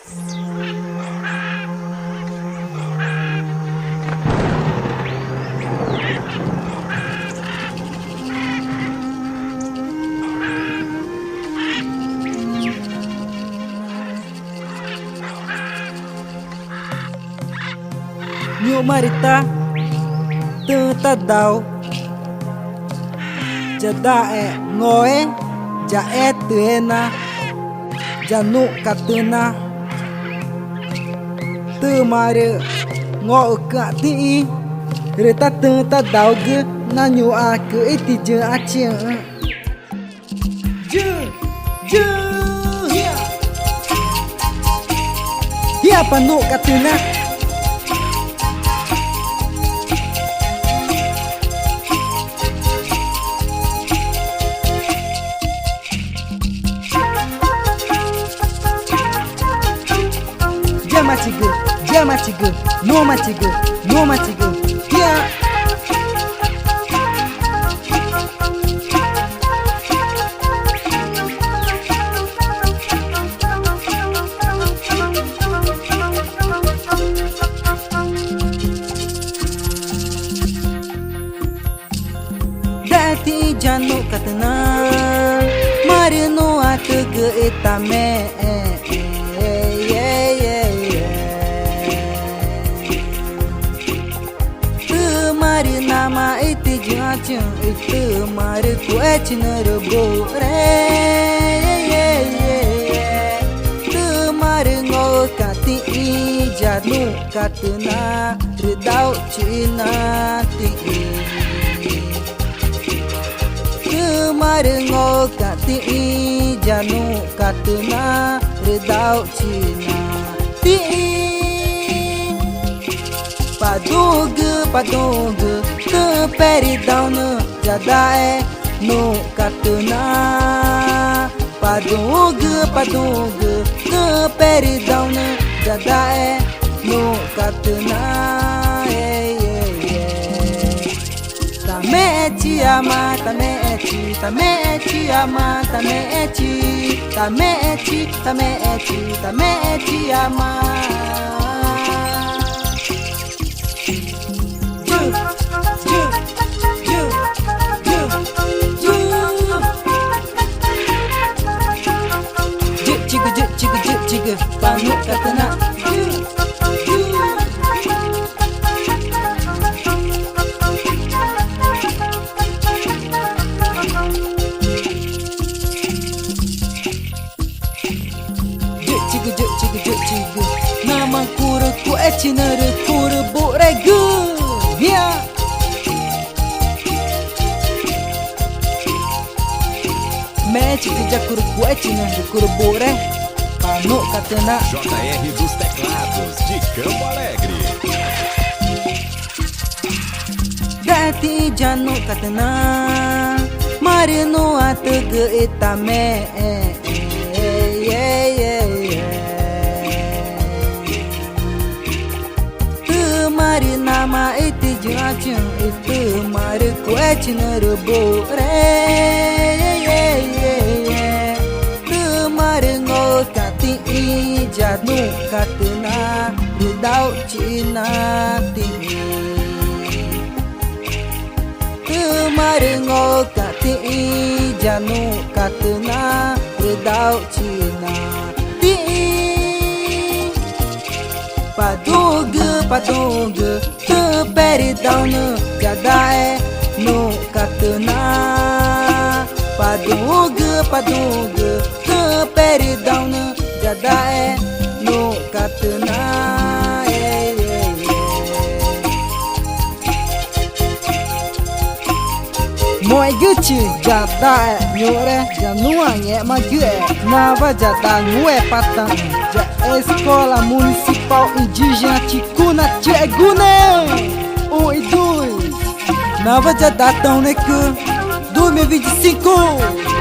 Nhu marita tu ta dau jada ngoe ja tuena janu katuna tu mare ngo ka ti reta tu ta dau ge na nyu a ke ti je a che je ya panu katuna Jamatigo, no matigo, yeah. Dati janu katana, marino atuge etame. Nama itu jacun itu mari kue cinar bore tu mari ngokati jadu katuna redau cina ti tu mari ngokati jadu katuna redau cina ti Padung te peridão jada no katuna Padung te peridão jada no katuna Tameti ama tameti ama Chiga, panu katana. Chiga, nama kura kue cinar kura boregu, ya. Me chiga jakur kue cinar kura bore. Panu katana. JR dos Teclados de Campo Alegre. Dati janu katana, marino atuge etame. Tu mari nama itu jacun itu mari kue cinar bore. Jadu katuna redau cina tinggi Kemaringo kati janu katuna redau cina tinggi Padung te peridau jadae no katuna Padung te peridau jadae no katuna Moi gucci jadae nyore janua nye mague Nava jada ngue patang ja escola municipal indígena Ticuna Tiegune 1 e 2 Nava jada tão necu 2025